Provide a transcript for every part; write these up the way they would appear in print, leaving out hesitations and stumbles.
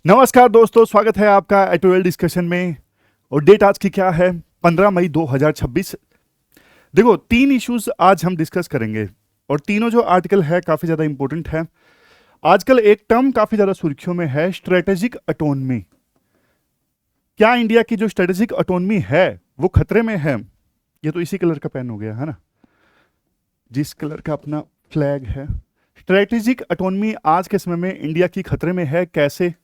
नमस्कार दोस्तों, स्वागत है आपका एटोएल डिस्कशन में। और डेट आज की क्या है? 15 मई 2026। देखो, तीन इश्यूज आज हम डिस्कस करेंगे और तीनों जो आर्टिकल है काफी ज्यादा इंपॉर्टेंट है। आजकल एक टर्म काफी ज्यादा सुर्खियों में है, स्ट्रेटेजिक ऑटोनॉमी। क्या इंडिया की जो स्ट्रेटेजिक ऑटोनॉमी है वो खतरे में है? ये तो इसी कलर का पेन हो गया है ना, जिस कलर का अपना फ्लैग है। स्ट्रेटेजिक ऑटोनॉमी आज के समय में इंडिया की खतरे में है, कैसे?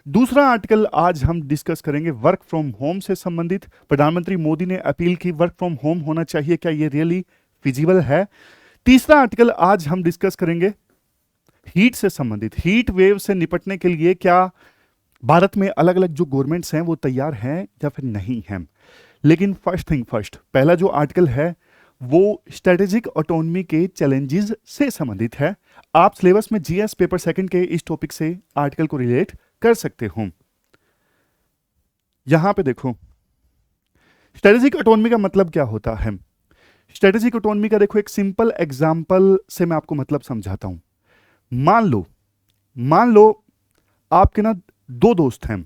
दूसरा आर्टिकल आज हम डिस्कस करेंगे वर्क फ्रॉम होम से संबंधित। प्रधानमंत्री मोदी ने अपील की वर्क फ्रॉम होम होना चाहिए, क्या ये रियली फिजिबल है? तीसरा आर्टिकल आज हम डिस्कस करेंगे हीट से संबंधित। हीट वेव से निपटने के लिए क्या भारत में अलग अलग जो गवर्नमेंट्स हैं वो तैयार हैं या फिर नहीं हैं? लेकिन फर्स्ट थिंग फर्स्ट, पहला जो आर्टिकल है वो स्ट्रेटेजिक ऑटोनॉमी के चैलेंजेस से संबंधित है। आप सिलेबस में जीएस पेपर सेकंड के इस टॉपिक से आर्टिकल को रिलेट कर सकते हो। यहां पे देखो, स्ट्रेटेजिक ऑटोनॉमी का मतलब क्या होता है। स्ट्रेटेजिक ऑटोनॉमी का देखो एक सिंपल एग्जांपल से मैं आपको मतलब समझाता हूं। मान लो आपके ना दो दोस्त हैं।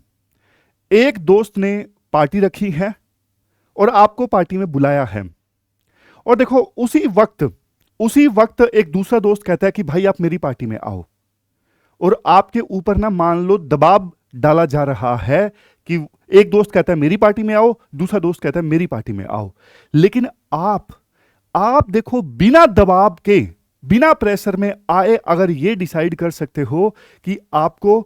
एक दोस्त ने पार्टी रखी है और आपको पार्टी में बुलाया है, और देखो उसी वक्त एक दूसरा दोस्त कहता है कि भाई आप मेरी पार्टी में आओ, और आपके ऊपर ना मान लो दबाव डाला जा रहा है कि एक दोस्त कहता है मेरी पार्टी में आओ, दूसरा दोस्त कहता है मेरी पार्टी में आओ। लेकिन आप देखो बिना दबाव के, बिना प्रेशर में आए अगर ये डिसाइड कर सकते हो कि आपको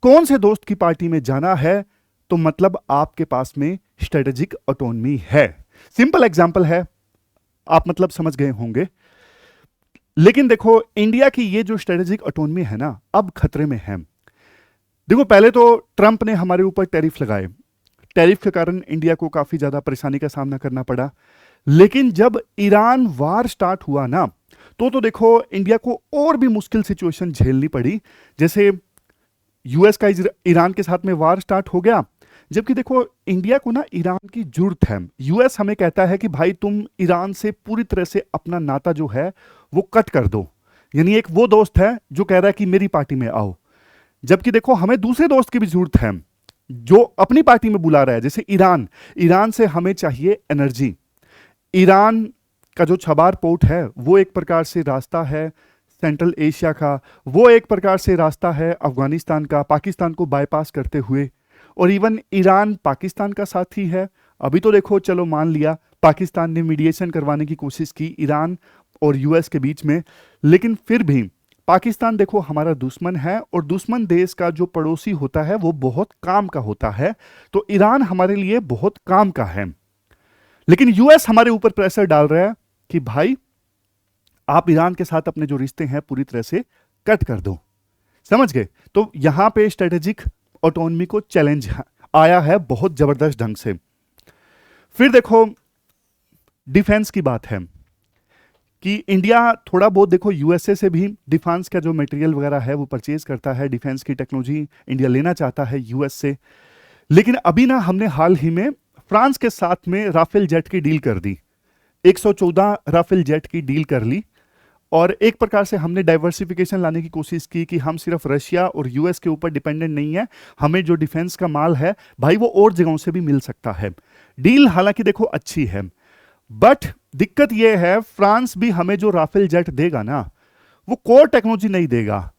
कौन से दोस्त की पार्टी में जाना है, तो मतलब आपके पास में स्ट्रेटेजिक ऑटोनॉमी है। सिंपल एग्जांपल है, आप मतलब समझ गए होंगे। लेकिन देखो इंडिया की ये जो स्ट्रेटेजिक ऑटोनॉमी है ना, अब खतरे में है। देखो, पहले तो ट्रंप ने हमारे ऊपर टैरिफ लगाए। टैरिफ के कारण इंडिया को काफी ज्यादा परेशानी का सामना करना पड़ा। लेकिन जब ईरान वार स्टार्ट हुआ ना, तो देखो इंडिया को और भी मुश्किल सिचुएशन झेलनी पड़ी। जैसे यूएस का ईरान के साथ में वार स्टार्ट हो गया, जबकि देखो इंडिया को ना ईरान की जरूरत है। यूएस हमें कहता है कि भाई तुम ईरान से पूरी तरह से अपना नाता जो है वो कट कर दो। यानी एक वो दोस्त है जो कह रहा है कि मेरी पार्टी में आओ, जबकि देखो हमें दूसरे दोस्त की भी जरूरत है जो अपनी पार्टी में बुला रहा है। जैसे ईरान से हमें चाहिए एनर्जी। ईरान का जो छबार पोर्ट है वो एक प्रकार से रास्ता है सेंट्रल एशिया का, वो एक प्रकार से रास्ता है अफगानिस्तान का, पाकिस्तान को बाईपास करते हुए। और इवन ईरान पाकिस्तान का साथी है। अभी तो देखो, चलो मान लिया पाकिस्तान ने मीडिएशन करवाने की कोशिश की ईरान और यूएस के बीच में, लेकिन फिर भी पाकिस्तान देखो हमारा दुश्मन है, और दुश्मन देश का जो पड़ोसी होता है वो बहुत काम का होता है। तो ईरान हमारे लिए बहुत काम का है। लेकिन यूएस हमारे ऊपर प्रेशर डाल रहा है कि भाई आप ईरान के साथ अपने जो रिश्ते हैं पूरी तरह से कट कर दो। समझ गए? तो यहां पे स्ट्रेटेजिक ऑटोनॉमी को चैलेंज आया है बहुत जबरदस्त ढंग से। फिर देखो डिफेंस की बात है कि इंडिया थोड़ा बहुत देखो यूएसए से भी डिफेंस का जो मटेरियल वगैरह है वो परचेज करता है। डिफेंस की टेक्नोलॉजी इंडिया लेना चाहता है यूएस से। लेकिन अभी ना हमने हाल ही में फ्रांस के साथ में राफेल जेट की डील कर दी। 114 राफेल जेट की डील कर ली, और एक प्रकार से हमने डाइवर्सिफिकेशन लाने की कोशिश की कि हम सिर्फ रशिया और यूएस के ऊपर डिपेंडेंट नहीं है। हमें जो डिफेंस का माल है भाई वो और जगहों से भी मिल सकता है। डील हालांकि देखो अच्छी है, बट दिक्कत यह है फ्रांस भी हमें जो राफेल जेट देगा ना वो कोर टेक्नोलॉजी नहीं देगा।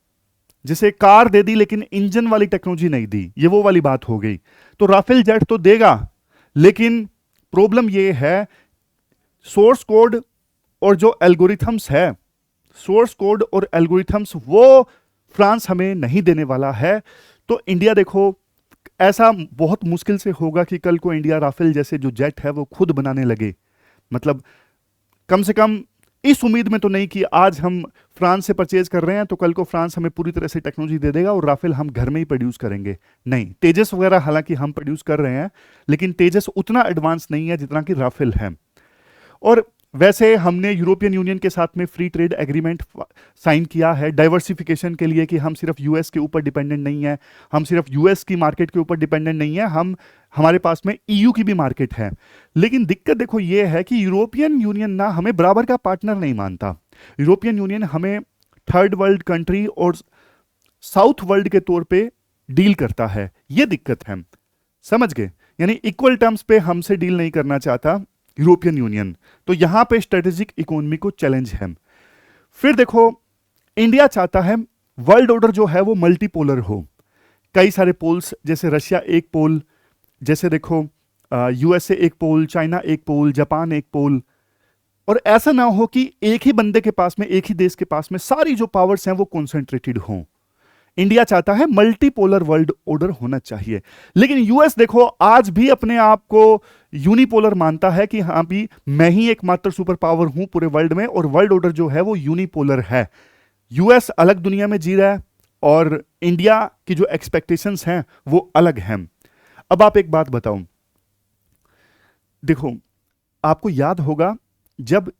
जैसे कार दे दी लेकिन इंजन वाली टेक्नोलॉजी नहीं दी, ये वो वाली बात हो गई। तो राफेल जेट तो देगा, लेकिन प्रॉब्लम यह है सोर्स कोड और जो एल्गोरिथम्स है, सोर्स कोड और एल्गोरिथम्स वो फ्रांस हमें नहीं देने वाला है। तो इंडिया देखो ऐसा बहुत मुश्किल से होगा कि कल को इंडिया राफेल जैसे जो जेट है वो खुद बनाने लगे। मतलब कम से कम इस उम्मीद में तो नहीं कि आज हम फ्रांस से परचेज कर रहे हैं तो कल को फ्रांस हमें पूरी तरह से टेक्नोलॉजी दे देगा और राफेल हम घर में ही प्रोड्यूस करेंगे। नहीं, तेजस वगैरह हालांकि हम प्रोड्यूस कर रहे हैं, लेकिन तेजस उतना एडवांस नहीं है जितना कि राफेल है। और वैसे हमने यूरोपियन यूनियन के साथ में फ्री ट्रेड एग्रीमेंट साइन किया है डाइवर्सिफिकेशन के लिए कि हम सिर्फ यूएस के ऊपर डिपेंडेंट नहीं है, हम सिर्फ यूएस की मार्केट के ऊपर डिपेंडेंट नहीं है, हमारे पास में ईयू की भी मार्केट है। लेकिन दिक्कत देखो ये है कि यूरोपियन यूनियन ना हमें बराबर का पार्टनर नहीं मानता। यूरोपियन यूनियन हमें थर्ड वर्ल्ड कंट्री और साउथ वर्ल्ड के तौर पे डील करता है, ये दिक्कत है। समझ गए? यानी इक्वल टर्म्स पे हमसे डील नहीं करना चाहता यूरोपियन यूनियन। तो यहां पे स्ट्रेटेजिक इकोनॉमी को चैलेंज है। फिर देखो, इंडिया चाहता है वर्ल्ड ऑर्डर जो है वो मल्टीपोलर हो, कई सारे पोल्स, जैसे रशिया एक पोल, जैसे देखो यूएसए एक पोल, चाइना एक पोल, जापान एक पोल। और ऐसा ना हो कि एक ही बंदे के पास में, एक ही देश के पास में सारी जो पावर्स हैं वो कॉन्सेंट्रेटेड हों। इंडिया चाहता है मल्टीपोलर वर्ल्ड ऑर्डर होना चाहिए। लेकिन यूएस देखो आज भी अपने आप को यूनिपोलर मानता है कि हाँ भी मैं ही एकमात्र सुपर पावर हूं पूरे वर्ल्ड में, और वर्ल्ड ऑर्डर जो है वो यूनिपोलर है। यूएस अलग दुनिया में जी रहा है और इंडिया की जो एक्सपेक्टेशंस हैं वो अलग हैं। अब आप एक बात बताओ, देखो आपको याद होगा जब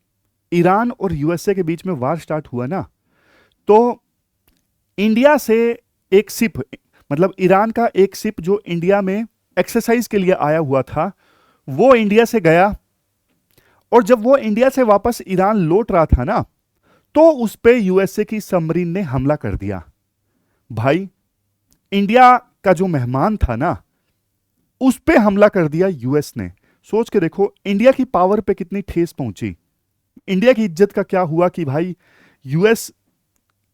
ईरान और यूएसए के बीच में वार स्टार्ट हुआ ना, तो इंडिया से एक शिप, मतलब ईरान का एक शिप जो इंडिया में एक्सरसाइज के लिए आया हुआ था, वो इंडिया से गया। और जब वो इंडिया से वापस ईरान लौट रहा था ना, तो उस पे यूएसए की सबमरीन ने हमला कर दिया। भाई, इंडिया का जो मेहमान था ना, उस पे हमला कर दिया यूएस ने। सोच के देखो इंडिया की पावर पे कितनी ठेस पहुंची, इंडिया की इज्जत का क्या हुआ कि भाई यूएस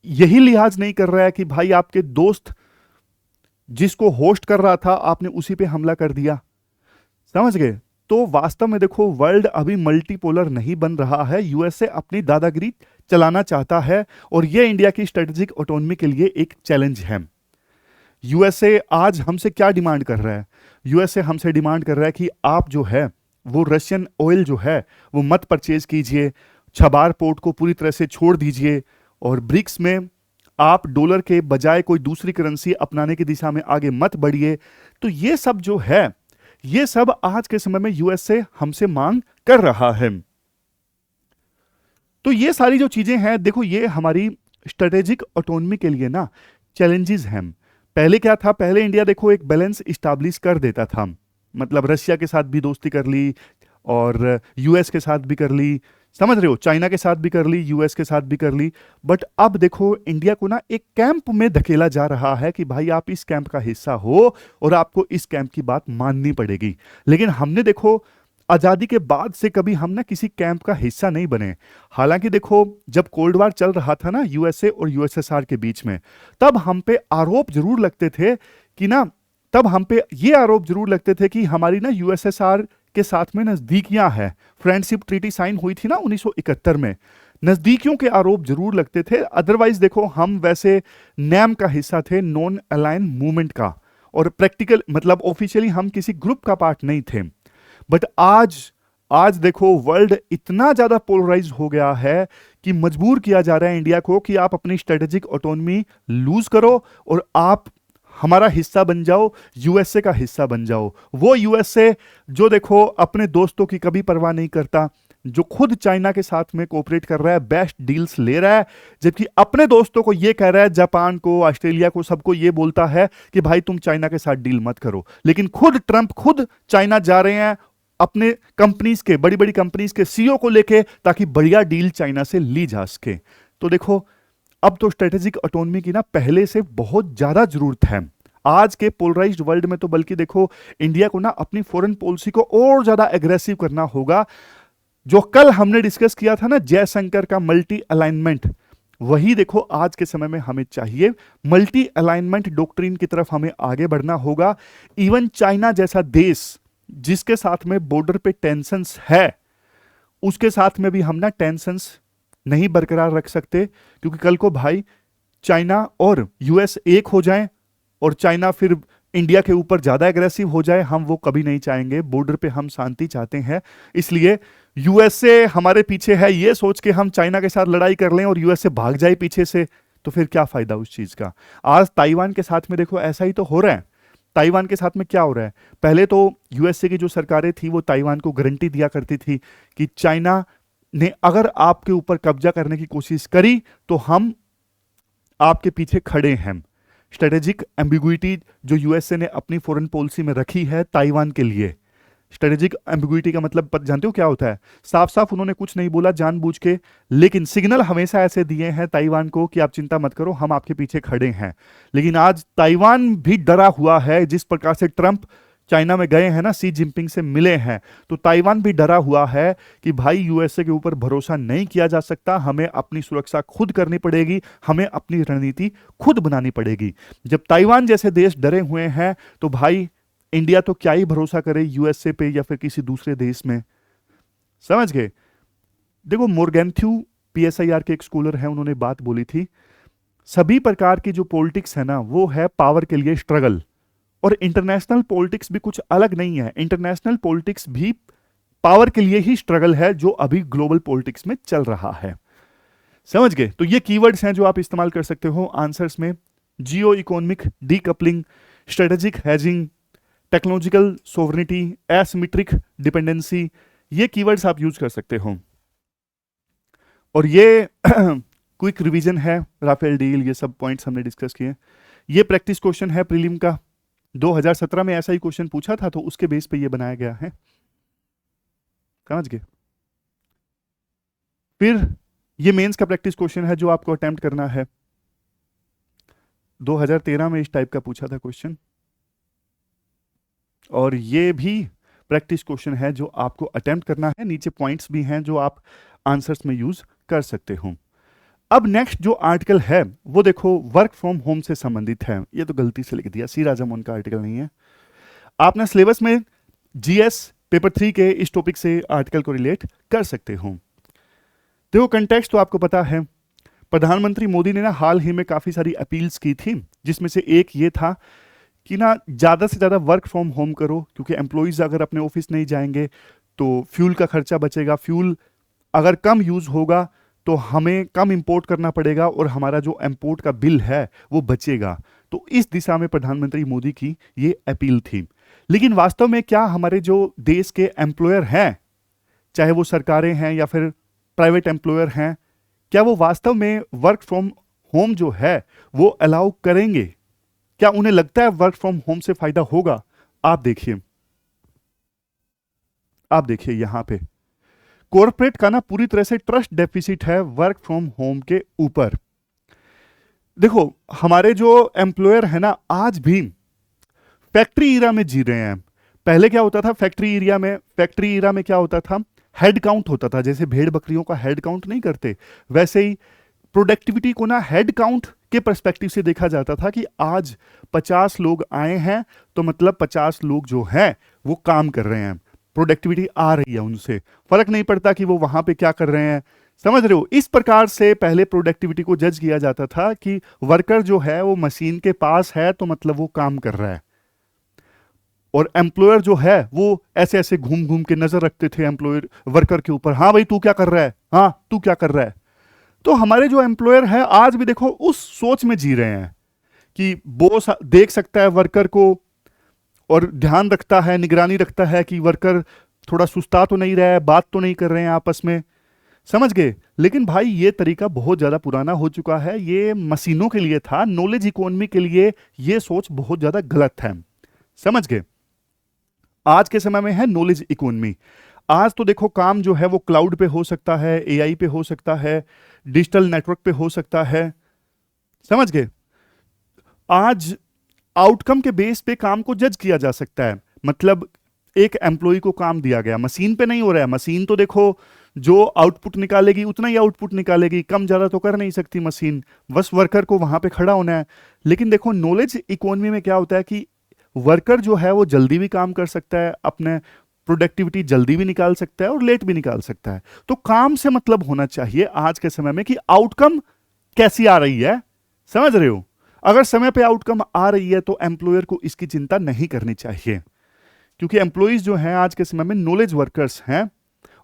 यही लिहाज नहीं कर रहा है कि भाई आपके दोस्त जिसको होस्ट कर रहा था आपने उसी पे हमला कर दिया। समझ गए? तो वास्तव में देखो वर्ल्ड अभी मल्टीपोलर नहीं बन रहा है, यूएसए अपनी दादागिरी चलाना चाहता है, और यह इंडिया की स्ट्रेटेजिक ऑटोनॉमी के लिए एक चैलेंज है। यूएसए आज हमसे क्या डिमांड कर रहा है? यूएसए हमसे डिमांड कर रहा है कि आप जो है वो रशियन ऑयल जो है वो मत परचेज कीजिए, छबार पोर्ट को पूरी तरह से छोड़ दीजिए, और ब्रिक्स में आप डॉलर के बजाय कोई दूसरी करेंसी अपनाने की दिशा में आगे मत बढ़िए। तो ये सब जो है, ये सब आज के समय में यूएसए हमसे मांग कर रहा है। तो ये सारी जो चीजें हैं, देखो ये हमारी स्ट्रेटेजिक ऑटोनॉमी के लिए ना चैलेंजेस हैं। पहले क्या था, पहले इंडिया देखो एक बैलेंस इस्टेब्लिश कर देता था, मतलब रशिया के साथ भी दोस्ती कर ली और यूएस के साथ भी कर ली, समझ रहे हो, चाइना के साथ भी कर ली, यूएस के साथ भी कर ली। बट अब देखो इंडिया को ना एक कैंप में धकेला जा रहा है कि भाई आप इस कैंप का हिस्सा हो और आपको इस कैंप की बात माननी पड़ेगी। लेकिन हमने देखो आजादी के बाद से कभी हम ना किसी कैंप का हिस्सा नहीं बने। हालांकि देखो जब कोल्ड वार चल रहा था ना यूएसए और यूएसएसआर के बीच में, तब हम पे आरोप जरूर लगते थे कि ना, तब हम पे ये आरोप जरूर लगते थे कि हमारी ना यूएसएसआर के साथ में नजदीकियां हैं। फ्रेंडशिप ट्रीटी साइन हुई थी ना 1971 में, नजदीकियों के आरोप जरूर लगते थे। अदरवाइज देखो हम वैसे नैम का हिस्सा थे, नॉन अलाइन मूवमेंट का, और प्रैक्टिकल मतलब ऑफिशियली हम किसी ग्रुप का पार्ट नहीं थे। बट आज देखो वर्ल्ड इतना ज्यादा पोलराइज हो गया है कि मजबूर किया जा रहा है इंडिया को कि आप अपनी स्ट्रेटेजिक ऑटोनॉमी लूज करो और आप हमारा हिस्सा बन जाओ, यूएसए का हिस्सा बन जाओ। वो यूएसए जो देखो अपने दोस्तों की कभी परवाह नहीं करता, जो खुद चाइना के साथ में कोऑपरेट कर रहा है, बेस्ट डील्स ले रहा है, जबकि अपने दोस्तों को ये कह रहा है, जापान को, ऑस्ट्रेलिया को, सबको ये बोलता है कि भाई तुम चाइना के साथ डील मत करो। लेकिन खुद ट्रंप खुद चाइना जा रहे हैं अपने कंपनीज के, बड़ी बड़ी कंपनीज के सीईओ को लेके, ताकि बढ़िया डील चाइना से ली जा सके। तो देखो अब तो स्ट्रेटेजिक ऑटोनॉमी की ना पहले से बहुत ज्यादा जरूरत है आज के पोलराइज्ड वर्ल्ड में। तो बल्कि देखो इंडिया को ना अपनी फॉरेन पॉलिसी को और ज्यादा एग्रेसिव करना होगा। जो कल हमने डिस्कस किया था ना जयशंकर का मल्टी अलाइनमेंट, वही देखो आज के समय में हमें चाहिए। मल्टी अलाइनमेंट डॉक्ट्रिन की तरफ हमें आगे बढ़ना होगा। इवन चाइना जैसा देश जिसके साथ में बॉर्डर पे टेंशंस है, उसके साथ में भी हम ना टेंशंस नहीं बरकरार रख सकते, क्योंकि कल को भाई चाइना और यूएस एक हो जाएं और चाइना फिर इंडिया के ऊपर ज्यादा एग्रेसिव हो जाए, हम वो कभी नहीं चाहेंगे। बॉर्डर पे हम शांति चाहते हैं, इसलिए यूएसए हमारे पीछे है ये सोच के हम चाइना के साथ लड़ाई कर लें और यूएसए भाग जाए पीछे से, तो फिर क्या फायदा उस चीज का। आज ताइवान के साथ में देखो ऐसा ही तो हो रहा है। ताइवान के साथ में क्या हो रहा है, पहले तो यूएसए की जो सरकारें थी वो ताइवान को गारंटी दिया करती थी कि चाइना ने अगर आपके ऊपर कब्जा करने की कोशिश करी तो हम आपके पीछे खड़े हैं। स्ट्रेटेजिक एम्बिग्विटी जो यूएसए ने अपनी फॉरेन पॉलिसी में रखी है ताइवान के लिए, स्ट्रेटेजिक एम्बिग्युइटी का मतलब जानते हो क्या होता है? साफ साफ उन्होंने कुछ नहीं बोला जानबूझ के, लेकिन सिग्नल हमेशा ऐसे दिए हैं ताइवान को कि आप चिंता मत करो, हम आपके पीछे खड़े हैं। लेकिन आज ताइवान भी डरा हुआ है। जिस प्रकार से ट्रंप चाइना में गए हैं ना, सी जिनपिंग से मिले हैं, तो ताइवान भी डरा हुआ है कि भाई यूएसए के ऊपर भरोसा नहीं किया जा सकता, हमें अपनी सुरक्षा खुद करनी पड़ेगी, हमें अपनी रणनीति खुद बनानी पड़ेगी। जब ताइवान जैसे देश डरे हुए हैं तो भाई इंडिया तो क्या ही भरोसा करे यूएसए पे या फिर किसी दूसरे देश में। समझ गए? देखो, मोर्गेंथ्यू पीएसआईआर के एक स्कॉलर हैं, उन्होंने बात बोली थी, सभी प्रकार की जो पॉलिटिक्स है ना वो है पावर के लिए स्ट्रगल, और इंटरनेशनल पॉलिटिक्स भी कुछ अलग नहीं है। इंटरनेशनल पॉलिटिक्स भी पावर के लिए ही स्ट्रगल है जो अभी ग्लोबल पॉलिटिक्स में चल रहा है। समझ गए? तो ये कीवर्ड्स हैं जो आप इस्तेमाल कर सकते हो आंसर्स में: जियो economic decoupling, strategic hedging, technological sovereignty, asymmetric dependency. ये कीवर्ड्स आप यूज कर सकते हो। और ये क्विक रिवीजन है, राफेल डील, ये सब पॉइंट्स हमने डिस्कस किए। ये प्रैक्टिस क्वेश्चन है प्रीलिम का, 2017 में ऐसा ही क्वेश्चन पूछा था तो उसके बेस पे ये बनाया गया है। समझ गए? फिर ये मेंस का प्रैक्टिस क्वेश्चन है जो आपको अटेम्प्ट करना है। 2013 में इस टाइप का पूछा था क्वेश्चन, और ये भी प्रैक्टिस क्वेश्चन है जो आपको अटेम्प्ट करना है। नीचे पॉइंट्स भी हैं जो आप आंसर्स में यूज कर सकते हो। अब नेक्स्ट जो आर्टिकल है वो देखो वर्क फ्रॉम होम से संबंधित है। ये तो गलती से लिख दिया, सी राजामोहन का आर्टिकल नहीं है। आपने सिलेबस में जीएस पेपर 3 के इस टॉपिक से आर्टिकल को रिलेट कर सकते हो। देखो, कंटेक्स्ट तो आपको पता है। प्रधानमंत्री मोदी ने ना हाल ही में काफी सारी अपील्स की थी, जिसमें से एक ये था कि ना ज़्यादा से ज़्यादा वर्क फ्रॉम होम करो, क्योंकि एम्प्लॉयज़ अगर अपने ऑफिस नहीं जाएंगे तो फ्यूल का खर्चा बचेगा, फ्यूल अगर कम यूज़ होगा तो हमें कम इंपोर्ट करना पड़ेगा और हमारा जो इंपोर्ट का बिल है वो बचेगा। तो इस दिशा में प्रधानमंत्री मोदी की ये अपील थी। लेकिन वास्तव में क्या हमारे जो देश के एम्प्लॉयर हैं, चाहे वो सरकारें हैं या फिर प्राइवेट एम्प्लॉयर हैं, क्या वो वास्तव में वर्क फ्रॉम होम जो है वो अलाउ करेंगे? क्या उन्हें लगता है वर्क फ्रॉम होम से फायदा होगा? आप देखिए यहां पे कॉर्पोरेट का ना पूरी तरह से ट्रस्ट डेफिसिट है वर्क फ्रॉम होम के ऊपर। देखो, हमारे जो एम्प्लॉयर है ना आज भी फैक्ट्री एरिया में जी रहे हैं। पहले क्या होता था फैक्ट्री एरिया में क्या होता था, हेड काउंट होता था। जैसे भेड़ बकरियों का हेड काउंट नहीं करते, वैसे ही प्रोडक्टिविटी को ना हेड काउंट के पर्सपेक्टिव से देखा जाता था कि आज 50 लोग आए हैं तो मतलब 50 लोग जो हैं वो काम कर रहे हैं, प्रोडक्टिविटी आ रही है उनसे, फर्क नहीं पड़ता कि वो वहां पे क्या कर रहे हैं। समझ रहे हो? इस प्रकार से पहले प्रोडक्टिविटी को जज किया जाता था कि वर्कर जो है वो मशीन के पास है तो मतलब वो काम कर रहा है, और एम्प्लॉयर जो है वो ऐसे ऐसे घूम घूम के नजर रखते थे एम्प्लॉयर वर्कर के ऊपर। हाँ भाई तू क्या कर रहा है, हाँ तू क्या कर रहा है। तो हमारे जो एम्प्लॉयर है आज भी देखो उस सोच में जी रहे हैं कि बॉस देख सकता है वर्कर को और ध्यान रखता है, निगरानी रखता है कि वर्कर थोड़ा सुस्ता तो नहीं रहा है, बात तो नहीं कर रहे हैं आपस में। समझ गए? लेकिन भाई ये तरीका बहुत ज्यादा पुराना हो चुका है। ये मशीनों के लिए था, नॉलेज इकोनॉमी के लिए ये सोच बहुत ज्यादा गलत है। समझ गए? आज के समय में है नॉलेज इकोनॉमी। आज तो देखो काम जो है वो क्लाउड पे हो सकता है, एआई पे हो सकता है, डिजिटल नेटवर्क पे हो सकता है। समझ गए? आज आउटकम के बेस पे काम को जज किया जा सकता है। मतलब एक एम्प्लॉय को काम दिया गया, मशीन पे नहीं हो रहा है। मशीन तो देखो जो आउटपुट निकालेगी उतना ही आउटपुट निकालेगी, कम ज्यादा तो कर नहीं सकती मशीन, बस वर्कर को वहां पे खड़ा होना है। लेकिन देखो नॉलेज इकोनॉमी में क्या होता है कि वर्कर जो है वो जल्दी भी काम कर सकता है, अपने प्रोडक्टिविटी जल्दी भी निकाल सकता है और लेट भी निकाल सकता है। तो काम से मतलब होना चाहिए आज के समय में कि आउटकम कैसी आ रही है। समझ रहे हो? अगर समय पे आउटकम आ रही है तो एम्प्लॉयर को इसकी चिंता नहीं करनी चाहिए, क्योंकि एम्प्लॉयज जो हैं आज के समय में नॉलेज वर्कर्स हैं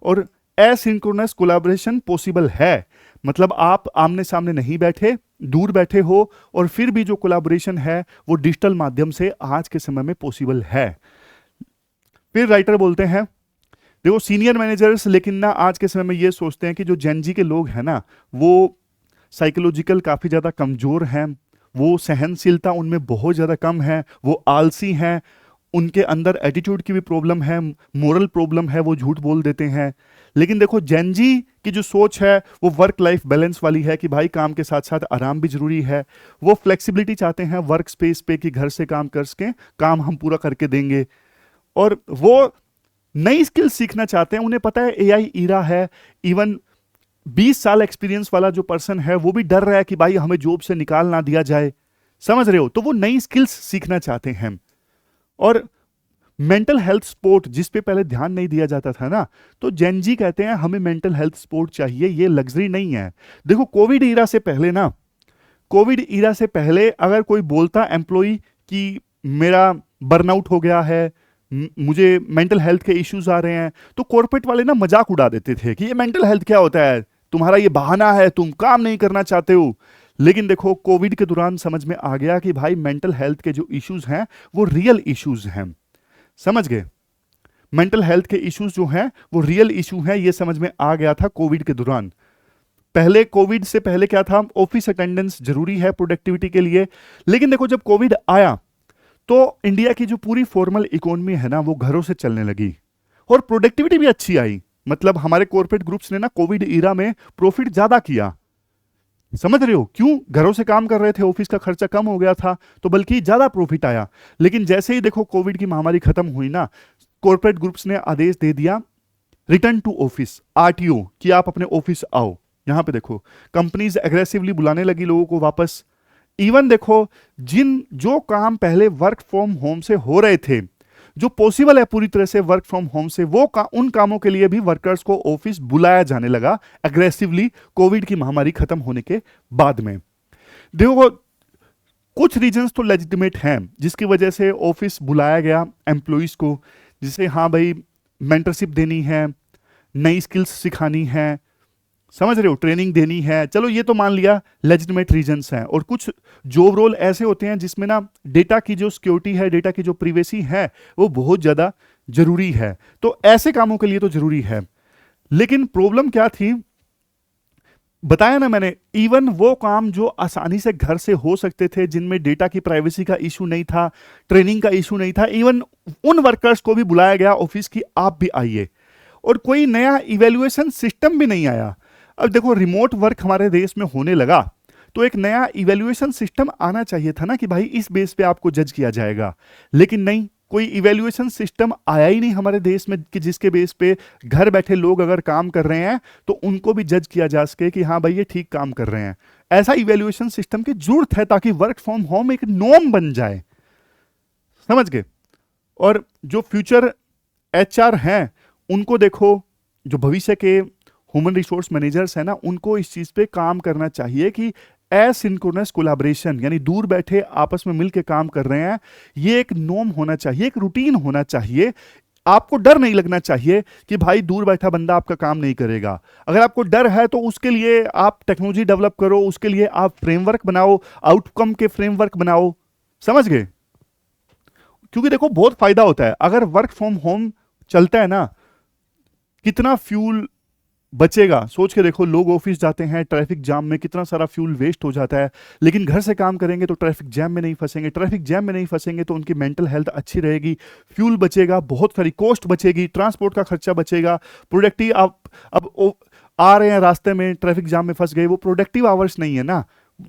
और एसिंक्रोनस कोलैबोरेशन पॉसिबल है। मतलब आप आमने सामने नहीं बैठे, दूर बैठे हो, और फिर भी जो कोलैबोरेशन है वो डिजिटल माध्यम से आज के समय में पॉसिबल है। फिर राइटर बोलते हैं, देखो सीनियर मैनेजर्स लेकिन ना आज के समय में ये सोचते हैं कि जो जेनजी के लोग हैं ना वो साइकोलॉजिकल काफी ज्यादा कमजोर हैं, वो सहनशीलता उनमें बहुत ज्यादा कम है, वो आलसी हैं, उनके अंदर एटीट्यूड की भी प्रॉब्लम है, मोरल प्रॉब्लम है, वो झूठ बोल देते हैं। लेकिन देखो जेन जी की जो सोच है वो वर्क लाइफ बैलेंस वाली है कि भाई काम के साथ साथ आराम भी जरूरी है। वो फ्लेक्सिबिलिटी चाहते हैं वर्क स्पेस पे कि घर से काम कर सकें, काम हम पूरा करके देंगे। और वो नई स्किल सीखना चाहते हैं। उन्हें पता है एआई ईरा है। इवन 20 साल एक्सपीरियंस वाला जो पर्सन है वो भी डर रहा है कि भाई हमें जॉब से निकाल ना दिया जाए। समझ रहे हो? तो वो नई स्किल्स सीखना चाहते हैं। और मेंटल हेल्थ सपोर्ट जिस पे पहले ध्यान नहीं दिया जाता था ना, तो जेन जी कहते हैं हमें मेंटल हेल्थ सपोर्ट चाहिए, ये लग्जरी नहीं है। देखो कोविड ईरा से पहले ना, कोविड ईरा से पहले अगर कोई बोलता एम्प्लॉय कि मेरा बर्नआउट हो गया है, मुझे मेंटल हेल्थ के इश्यूज आ रहे हैं, तो कॉर्पोरेट वाले ना मजाक उड़ा देते थे कि ये मेंटल हेल्थ क्या होता है, तुम्हारा ये बहाना है, तुम काम नहीं करना चाहते हो। लेकिन देखो कोविड के दौरान समझ में आ गया कि भाई मेंटल हेल्थ के जो इश्यूज हैं वो रियल इश्यूज हैं। समझ गए? मेंटल हेल्थ के इश्यूज जो हैं वो रियल इशू हैं, ये समझ में आ गया था कोविड के दौरान। पहले कोविड से पहले क्या था, ऑफिस अटेंडेंस जरूरी है प्रोडक्टिविटी के लिए। लेकिन देखो जब कोविड आया तो इंडिया की जो पूरी फॉर्मल इकोनॉमी है ना वो घरों से चलने लगी और प्रोडक्टिविटी भी अच्छी आई। मतलब हमारे कॉर्पोरेट ग्रुप्स ने ना कोविड ईरा में प्रॉफिट ज्यादा किया। समझ रहे हो क्यों? घरों से काम कर रहे थे, ऑफिस का खर्चा कम हो गया था, तो बल्कि ज्यादा प्रॉफिट आया। लेकिन जैसे ही देखो कोविड की महामारी खत्म हुई ना, कॉर्पोरेट ग्रुप्स ने आदेश दे दिया रिटर्न टू ऑफिस, आरटीओ, कि आप अपने ऑफिस आओ। यहां पे देखो कंपनीज एग्रेसिवली बुलाने लगी लोगों को वापस। इवन देखो जिन जो काम पहले वर्क फ्रॉम होम से हो रहे थे, जो पॉसिबल है पूरी तरह से वर्क फ्रॉम होम से, उन कामों के लिए भी वर्कर्स को ऑफिस बुलाया जाने लगा एग्रेसिवली कोविड की महामारी खत्म होने के बाद में। देखो कुछ रीजंस तो लेजिटिमेट हैं जिसकी वजह से ऑफिस बुलाया गया एम्प्लॉइज को, जिसे हाँ भाई मेंटरशिप देनी है, नई स्किल्स सिखानी है, समझ रहे हो, ट्रेनिंग देनी है, चलो ये तो मान लिया लेजिटिमेट रीजंस हैं। और कुछ जॉब रोल ऐसे होते हैं जिसमें ना डेटा की जो सिक्योरिटी है, डेटा की जो प्रिवेसी है वो बहुत ज़्यादा जरूरी है, तो ऐसे कामों के लिए तो जरूरी है। लेकिन प्रॉब्लम क्या थी, बताया ना मैंने, इवन वो काम जो आसानी से घर से हो सकते थे, जिनमें डेटा की प्राइवेसी का इशू नहीं था, ट्रेनिंग का इशू नहीं था, इवन उन वर्कर्स को भी बुलाया गया ऑफिस की आप भी आइए। और कोई नया इवेल्युएशन सिस्टम भी नहीं आया। अब देखो रिमोट वर्क हमारे देश में होने लगा तो एक नया इवेल्युएशन सिस्टम आना चाहिए था ना कि भाई इस बेस पे आपको जज किया जाएगा। लेकिन नहीं, कोई इवेल्युएशन सिस्टम आया ही नहीं हमारे देश में कि जिसके बेस पे घर बैठे लोग अगर काम कर रहे हैं तो उनको भी जज किया जा सके कि हाँ भाई ये ठीक काम कर रहे हैं। ऐसा इवेल्युएशन सिस्टम की जरूरत है ताकि वर्क फ्रॉम होम एक नॉर्म बन जाए। समझ गए? और जो फ्यूचर एचआर हैं उनको देखो, जो भविष्य के ह्यूमन रिसोर्स मैनेजर्स है ना, उनको इस चीज पे काम करना चाहिए कि एसिंक्रोनस कोलैबोरेशन, यानी दूर बैठे आपस में मिलकर काम कर रहे हैं, ये एक नॉर्म होना चाहिए, एक रूटीन होना चाहिए। आपको डर नहीं लगना चाहिए कि भाई दूर बैठा बंदा आपका काम नहीं करेगा। अगर आपको डर है तो उसके लिए आप टेक्नोलॉजी डेवलप करो, उसके लिए आप फ्रेमवर्क बनाओ, आउटकम के फ्रेमवर्क बनाओ। समझ गए? क्योंकि देखो बहुत फायदा होता है अगर वर्क फ्रॉम होम चलता है ना, कितना फ्यूल बचेगा सोच के देखो। लोग ऑफिस जाते हैं ट्रैफिक जाम में, कितना सारा फ्यूल वेस्ट हो जाता है। लेकिन घर से काम करेंगे तो ट्रैफिक जैम में नहीं फंसेंगे, ट्रैफिक जैम में नहीं फंसेंगे तो उनकी मेंटल हेल्थ अच्छी रहेगी, फ्यूल बचेगा, बहुत सारी कॉस्ट बचेगी, ट्रांसपोर्ट का खर्चा बचेगा, प्रोडक्टिव। आप अब आ रहे हैं रास्ते में ट्रैफिक जाम में फंस गए, वो प्रोडक्टिव आवर्स नहीं है ना,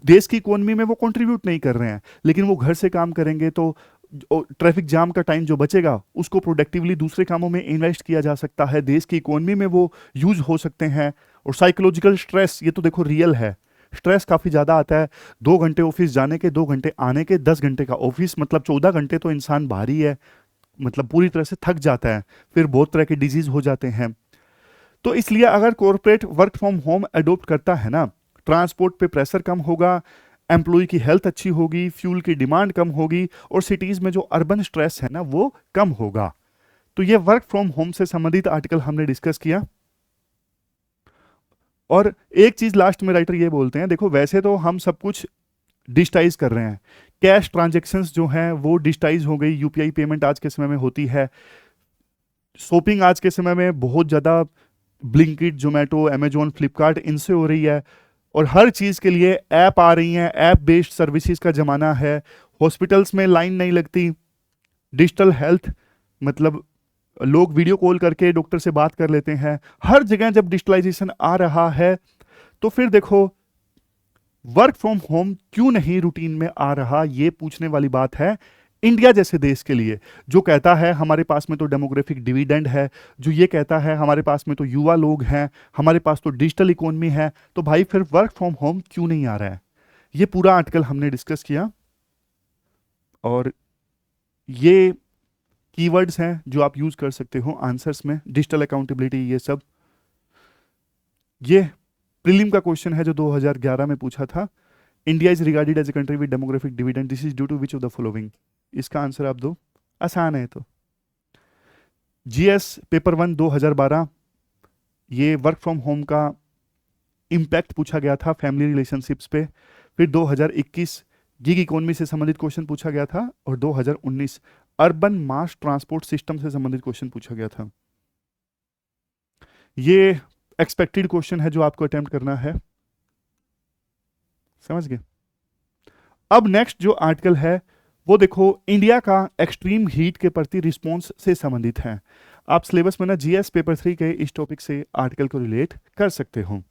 देश की इकोनॉमी में वो कंट्रीब्यूट नहीं कर रहे हैं। लेकिन वो घर से काम करेंगे तो ट्रैफिक जाम का टाइम जो बचेगा उसको प्रोडक्टिवली दूसरे कामों में इन्वेस्ट किया जा सकता है, देश की इकोनॉमी में वो यूज हो सकते हैं। और साइकोलॉजिकल स्ट्रेस, ये तो देखो रियल है, स्ट्रेस काफी ज्यादा आता है। 2 घंटे ऑफिस जाने के, 2 घंटे आने के, 10 घंटे का ऑफिस, मतलब 14 घंटे तो इंसान बाहर ही है, मतलब पूरी तरह से थक जाता है, फिर बहुत तरह के डिजीज हो जाते हैं। तो इसलिए अगर corporate work from home adopt करता है ना, ट्रांसपोर्ट पे प्रेशर कम होगा, एम्प्लॉय की हेल्थ अच्छी होगी, फ्यूल की डिमांड कम होगी, और सिटीज में जो अर्बन स्ट्रेस है ना वो कम होगा। तो ये वर्क फ्रॉम होम से संबंधित आर्टिकल हमने डिस्कस किया। और एक चीज लास्ट में राइटर ये बोलते हैं, देखो वैसे तो हम सब कुछ डिजिटाइज कर रहे हैं, कैश ट्रांजेक्शन्स जो हैं वो डिजिटाइज हो गई, यूपीआई पेमेंट आज के समय में होती है, शॉपिंग आज के समय में बहुत ज़्यादा ब्लिंकिट, जोमेटो, अमेजोन, फ्लिपकार्ट इनसे हो रही है, और हर चीज़ के लिए ऐप आ रही हैं, ऐप बेस्ड सर्विसेज का ज़माना है, हॉस्पिटल्स में लाइन नहीं लगती, डिजिटल हेल्थ, मतलब लोग वीडियो कॉल करके डॉक्टर से बात कर लेते हैं। हर जगह जब डिजिटलाइजेशन आ रहा है तो फिर देखो वर्क फ्रॉम होम क्यों नहीं रूटीन में आ रहा, ये पूछने वाली बात है इंडिया जैसे देश के लिए, जो कहता है हमारे पास में तो डेमोग्राफिक डिविडेंड है, जो ये कहता है हमारे पास में तो युवा लोग हैं, हमारे पास तो डिजिटल इकोनॉमी है, तो भाई फिर वर्क फ्रॉम होम क्यों नहीं आ रहा है। ये पूरा आर्टिकल हमने डिस्कस किया और ये कीवर्ड्स हैं जो आप यूज कर सकते हो आंसर्स में, डिजिटल अकाउंटेबिलिटी, ये सब। ये प्रीलिम का क्वेश्चन है जो 2011 में पूछा था। India is regarded as a country with demographic dividend, this is due to which of the following. इसका आंसर आप दो, आसान है तो। जीएस पेपर 1 2012, ये वर्क फ्रॉम होम का इम्पैक्ट पूछा गया था फैमिली रिलेशनशिप्स पे। फिर 2021 गिग इकोनॉमी से संबंधित क्वेश्चन पूछा गया था, और 2019 अर्बन मास ट्रांसपोर्ट सिस्टम से संबंधित क्वेश्चन पूछा गया था। ये एक्सपेक्टेड क्वेश्चन है जो आपको अटेम्प्ट करना है, समझ गए। अब नेक्स्ट जो आर्टिकल है वो देखो इंडिया का एक्सट्रीम हीट के प्रति रिस्पॉन्स से संबंधित है। आप सिलेबस में ना जीएस पेपर 3 के इस टॉपिक से आर्टिकल को रिलेट कर सकते हो।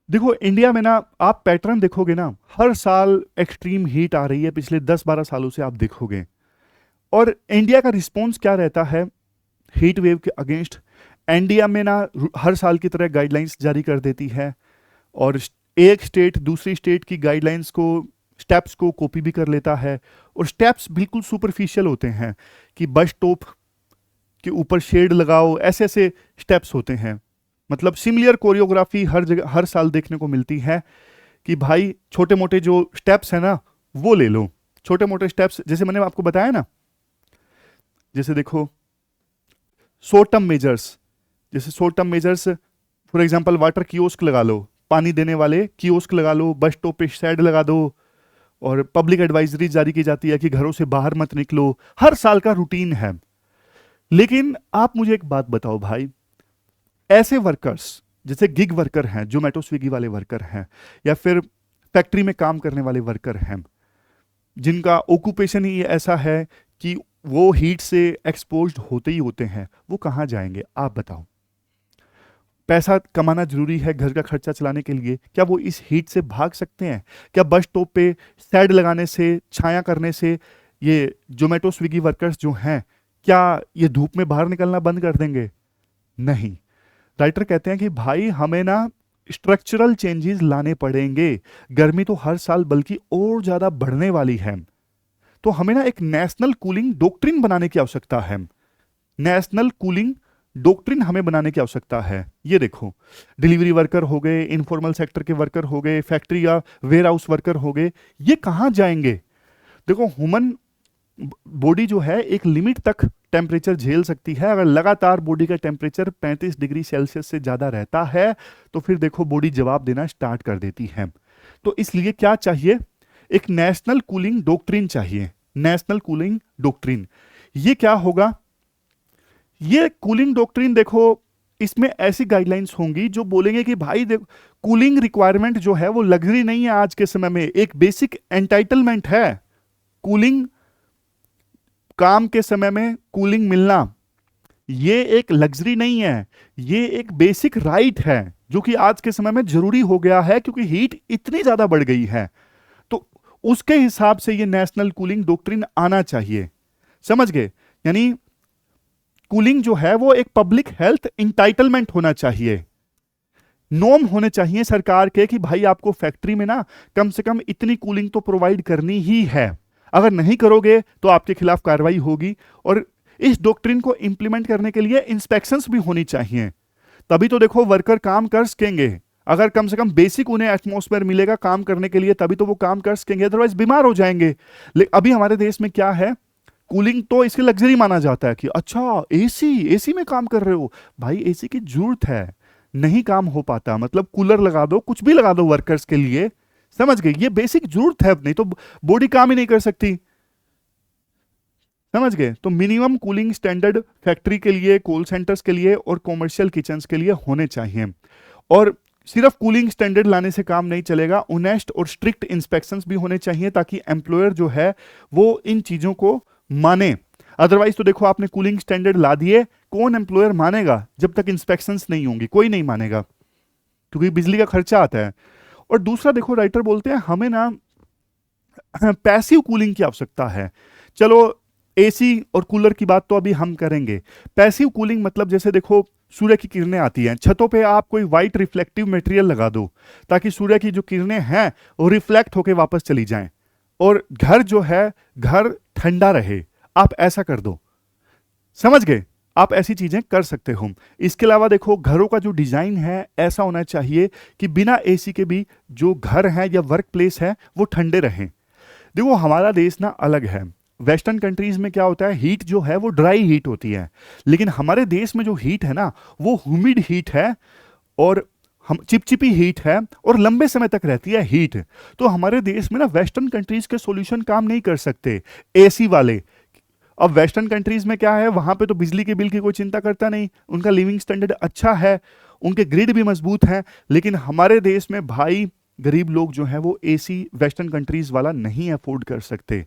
देखो इंडिया में ना आप पैटर्न देखोगे ना, हर साल एक्सट्रीम हीट आ रही है, पिछले 10-12 सालों से आप देखोगे। और इंडिया का रिस्पॉन्स क्या रहता है हीट वेव के अगेंस्ट। इंडिया में ना हर साल की तरह गाइडलाइंस जारी कर देती है, और एक स्टेट दूसरी स्टेट की गाइडलाइंस को, स्टेप्स को कॉपी भी कर लेता है। और स्टेप्स बिल्कुल सुपरफिशियल होते हैं कि बस स्टॉप के ऊपर शेड लगाओ, ऐसे ऐसे स्टेप्स होते हैं। मतलब सिमिलर कोरियोग्राफी हर जगह हर साल देखने को मिलती है कि भाई छोटे मोटे जो स्टेप्स है ना वो ले लो। छोटे मोटे स्टेप्स जैसे मैंने आपको बताया ना, जैसे देखो शॉर्ट टर्म मेजर्स, जैसे short term measures for example water kiosk लगा लो, पानी देने वाले कियोस्क लगा लो, बस स्टॉप पे शेड लगा दो, और पब्लिक एडवाइजरी जारी की जाती है कि घरों से बाहर मत निकलो। हर साल का रूटीन है। लेकिन आप मुझे एक बात बताओ भाई, ऐसे वर्कर्स जैसे गिग वर्कर हैं, जोमेटो स्विगी वाले वर्कर हैं, या फिर फैक्ट्री में काम करने वाले वर्कर हैं, जिनका ऑक्यूपेशन ही ऐसा है कि वो हीट से एक्सपोज्ड होते ही होते हैं, वो कहाँ जाएंगे आप बताओ। पैसा कमाना जरूरी है घर का खर्चा चलाने के लिए, क्या वो इस हीट से भाग सकते हैं? क्या बस स्टॉप पे शेड लगाने से, छाया करने से ये जोमेटो स्विगी वर्कर्स जो हैं, क्या ये धूप में बाहर निकलना बंद कर देंगे? नहीं। राइटर कहते हैं कि भाई हमें ना स्ट्रक्चरल चेंजेस लाने पड़ेंगे। गर्मी तो हर साल बल्कि और ज्यादा बढ़ने वाली है, तो हमें ना एक नेशनल कूलिंग डॉक्ट्रिन बनाने की आवश्यकता है। नेशनल कूलिंग डॉक्ट्रिन हमें बनाने की आवश्यकता है। ये देखो डिलीवरी वर्कर हो गए, इनफॉर्मल सेक्टर के वर्कर हो गए, फैक्ट्री या वेयर हाउस वर्कर हो गए, ये कहाँ जाएंगे? देखो ह्यूमन बॉडी जो है एक लिमिट तक टेम्परेचर झेल सकती है। अगर लगातार बॉडी का टेम्परेचर 35 डिग्री सेल्सियस से ज्यादा रहता है तो फिर देखो बॉडी जवाब देना स्टार्ट कर देती है। तो इसलिए क्या चाहिए? एक नेशनल कूलिंग डॉक्ट्रिन चाहिए। नेशनल कूलिंग डॉक्ट्रिन, ये क्या होगा? ये कूलिंग डॉक्ट्रिन देखो इसमें ऐसी गाइडलाइंस होंगी जो बोलेंगे कि भाई देखो कूलिंग रिक्वायरमेंट जो है वो लग्जरी नहीं है, आज के समय में एक बेसिक एंटाइटलमेंट है। कूलिंग, काम के समय में कूलिंग मिलना ये एक लग्जरी नहीं है, ये एक बेसिक राइट है जो कि आज के समय में जरूरी हो गया है क्योंकि हीट इतनी ज्यादा बढ़ गई है। तो उसके हिसाब से ये नेशनल कूलिंग डॉक्ट्रिन आना चाहिए, समझ गए? यानी कूलिंग जो है वो एक पब्लिक हेल्थ इंटाइटलमेंट होना चाहिए। नॉर्म होने चाहिए सरकार के कि भाई आपको फैक्ट्री में ना कम से कम इतनी कूलिंग तो प्रोवाइड करनी ही है, अगर नहीं करोगे तो आपके खिलाफ कार्रवाई होगी। और इस डॉक्ट्रिन को इंप्लीमेंट करने के लिए इंस्पेक्शंस भी होनी चाहिए, तभी तो देखो वर्कर काम कर सकेंगे। अगर कम से कम बेसिक उन्हें एटमॉस्फेयर मिलेगा काम करने के लिए तभी तो वो काम कर सकेंगे, अदरवाइज बीमार हो जाएंगे। लेकिन अभी हमारे देश में क्या है, कूलिंग तो इसकी लग्जरी माना जाता है कि अच्छा एसी, एसी में काम कर रहे हो भाई, एसी की जरूरत है, नहीं काम हो पाता मतलब कूलर लगा दो, कुछ भी लगा दो वर्कर्स के लिए, समझ गए? ये बेसिक जरूरत है, नहीं तो बॉडी काम ही नहीं कर सकती, समझ गए? तो मिनिमम कूलिंग स्टैंडर्ड फैक्ट्री के लिए, कॉल सेंटर्स के लिए और कॉमर्शियल किचन्स के लिए होने चाहिए। और सिर्फ कूलिंग स्टैंडर्ड लाने से काम नहीं चलेगा, ऑनेस्ट और स्ट्रिक्ट इंस्पेक्शंस भी होने चाहिए ताकि एम्प्लॉयर जो है वो इन चीजों को माने। अदरवाइज तो देखो आपने कूलिंग स्टैंडर्ड ला दिए, कौन एम्प्लॉयर मानेगा जब तक इंस्पेक्शंस नहीं होंगी? कोई नहीं मानेगा, क्योंकि बिजली का खर्चा आता है। और दूसरा देखो, राइटर बोलते हैं हमें ना पैसिव कूलिंग की आवश्यकता है। चलो एसी और कूलर की बात तो अभी हम करेंगे। पैसिव कूलिंग मतलब जैसे देखो सूर्य की किरणें आती हैं छतों पे, आप कोई वाइट रिफ्लेक्टिव मटेरियल लगा दो ताकि सूर्य की जो किरणें हैं वो रिफ्लेक्ट होके वापस चली जाएं और घर जो है घर ठंडा रहे। आप ऐसा कर दो, समझ गए? आप ऐसी चीजें कर सकते हो। इसके अलावा देखो घरों का जो डिजाइन है ऐसा होना चाहिए कि बिना एसी के भी जो घर है या वर्क प्लेस है वो ठंडे रहें। देखो हमारा देश ना अलग है। वेस्टर्न कंट्रीज में क्या होता है, हीट जो है वो ड्राई हीट होती है, लेकिन हमारे देश में जो हीट है ना वो ह्यूमिड हीट है और हम चिपचिपी हीट है और लंबे समय तक रहती है हीट। तो हमारे देश में ना वेस्टर्न कंट्रीज के सॉल्यूशन काम नहीं कर सकते एसी वाले। अब वेस्टर्न कंट्रीज में क्या है, वहां पे तो बिजली के बिल की कोई चिंता करता नहीं, उनका लिविंग स्टैंडर्ड अच्छा है, उनके ग्रिड भी मजबूत हैं। लेकिन हमारे देश में भाई गरीब लोग जो है वो एसी वेस्टर्न कंट्रीज वाला नहीं अफोर्ड कर सकते।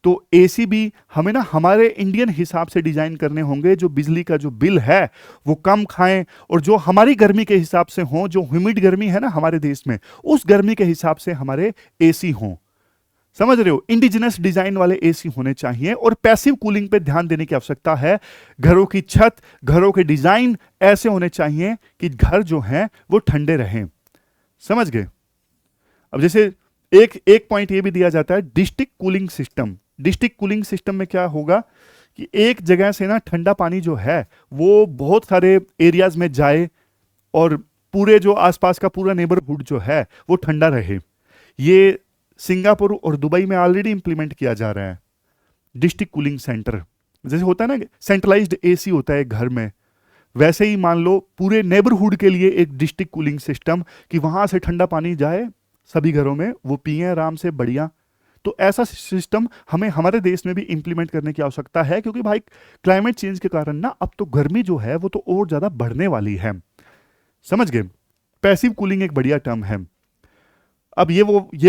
तो एसी भी हमें ना हमारे इंडियन हिसाब से डिजाइन करने होंगे, जो बिजली का जो बिल है वो कम खाएं और जो हमारी गर्मी के हिसाब से हों, जो ह्यूमिड गर्मी है ना हमारे देश में उस गर्मी के हिसाब से हमारे एसी हों। समझ रहे हो? इंडिजिनस डिजाइन वाले एसी होने चाहिए और पैसिव कूलिंग पे ध्यान देने की आवश्यकता है। घरों की छत, घरों के डिजाइन ऐसे होने चाहिए कि घर जो है वो ठंडे रहें। समझ गए? अब जैसे एक एक पॉइंट ये भी दिया जाता है district cooling system. District cooling system में क्या होगा कि एक जगह से ना ठंडा पानी जो है वो बहुत सारे एरियाज में जाए और पूरे जो आसपास का पूरा नेबरहुड जो है वो ठंडा रहे। ये सिंगापुर और दुबई में ऑलरेडी इंप्लीमेंट किया जा रहा है डिस्ट्रिक्ट कूलिंग सेंटर। जैसे होता है ना सेंट्रलाइज्ड एसी होता है घर में, वैसे ही मान लो पूरे नेबरहुड के लिए एक डिस्ट्रिक्ट कूलिंग सिस्टम कि वहां से ठंडा पानी जाए सभी घरों में, वो पिए आराम से बढ़िया। तो ऐसा सिस्टम हमें हमारे देश में भी इंप्लीमेंट करने की आवश्यकता है, क्योंकि भाई क्लाइमेट चेंज के कारण ना अब तो गर्मी जो है वो तो और ज्यादा बढ़ने वाली है। समझ गए? पैसिव कूलिंग एक बढ़िया टर्म है। अब ये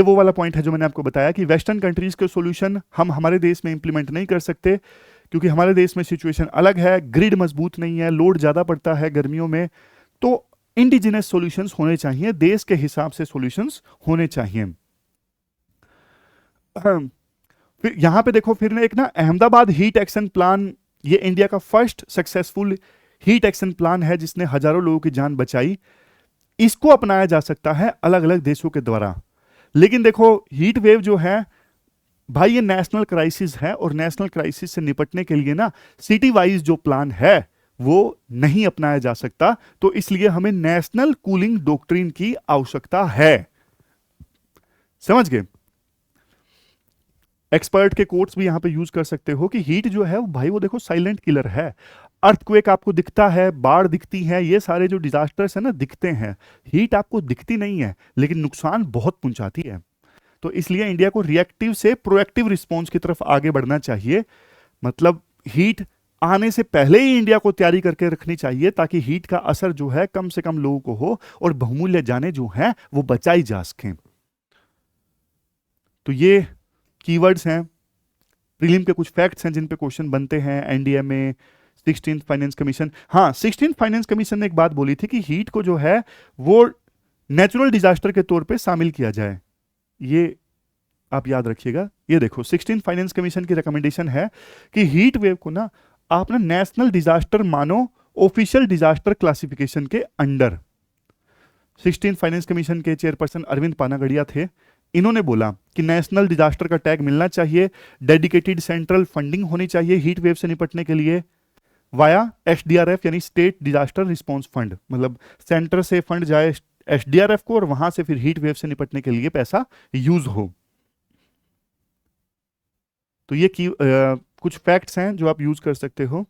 वो वाला पॉइंट है जो मैंने आपको बताया कि वेस्टर्न कंट्रीज के सॉल्यूशन हम हमारे देश में इंप्लीमेंट नहीं कर सकते, क्योंकि हमारे देश में सिचुएशन अलग है, ग्रिड मजबूत नहीं है, लोड ज्यादा पड़ता है गर्मियों में। तो इंडिजिनस सॉल्यूशंस होने चाहिए, देश के हिसाब से सॉल्यूशंस होने चाहिए। फिर यहां पे देखो फिर एक ना अहमदाबाद हीट एक्शन प्लान, ये इंडिया का first successful heat action plan है जिसने हजारों लोगों की जान बचाई। इसको अपनाया जा सकता है अलग अलग देशों के द्वारा। लेकिन देखो हीट वेव जो है भाई ये नेशनल क्राइसिस है और नेशनल क्राइसिस से निपटने के लिए ना सिटी वाइज जो प्लान है वो नहीं अपनाया जा सकता। तो इसलिए हमें नेशनल कूलिंग डॉक्ट्रिन की आवश्यकता है। समझ गए? एक्सपर्ट के कोट्स भी यहां पे यूज कर सकते हो कि हीट जो है वो भाई वो देखो साइलेंट किलर है। अर्थक्वेक आपको दिखता है, बाढ़ दिखती है, ये सारे जो डिजास्टर्स है ना दिखते हैं, हीट आपको दिखती नहीं है लेकिन नुकसान बहुत पहुंचाती है। तो इसलिए इंडिया को रिएक्टिव से प्रोएक्टिव रिस्पॉन्स की तरफ आगे बढ़ना चाहिए। मतलब हीट आने से पहले ही इंडिया को तैयारी करके रखनी चाहिए ताकि हीट का असर जो है कम से कम लोगों को हो और बहुमूल्य जाने जो है वो बचाई जा सकें। तो ये कीवर्ड्स हैं, प्रीलिम के कुछ फैक्ट्स हैं जिन पे क्वेश्चन बनते हैं। NDMA, 16th finance commission. हाँ, 16th फाइनेंस कमीशन ने एक बात बोली थी कि हीट को जो है वो नेचुरल डिजास्टर के तौर पे शामिल किया जाए। ये आप याद रखिएगा। ये देखो 16th फाइनेंस कमीशन की रिकमेंडेशन है कि हीट वेव को ना आप ना नेशनल डिजास्टर मानो ऑफिशियल डिजास्टर क्लासिफिकेशन के अंडर। 16th फाइनेंस कमीशन के चेयरपर्सन अरविंद पानागड़िया थे। इन्होंने बोला कि नेशनल डिजास्टर का टैग मिलना चाहिए, डेडिकेटेड सेंट्रल फंडिंग होनी चाहिए हीट वेव से निपटने के लिए वाया एसडीआरएफ यानी स्टेट डिजास्टर रिस्पांस फंड। मतलब सेंटर से फंड जाए एसडीआरएफ को और वहां से फिर हीट वेव से निपटने के लिए पैसा यूज हो। तो ये कुछ फैक्ट्स हैं जो आप यूज कर सकते हो।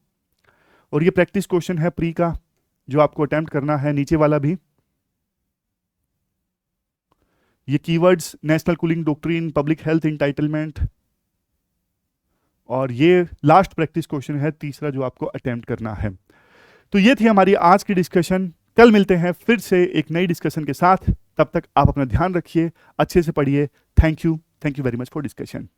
और ये प्रैक्टिस क्वेश्चन है प्री का जो आपको अटेम्प्ट करना है, नीचे वाला भी। ये keywords national cooling doctrine, public health entitlement, और ये लास्ट प्रैक्टिस क्वेश्चन है तीसरा जो आपको अटेम्प्ट करना है। तो ये थी हमारी आज की डिस्कशन कल मिलते हैं फिर से एक नई डिस्कशन के साथ। तब तक आप अपना ध्यान रखिए, अच्छे से पढ़िए। Thank you very much for discussion.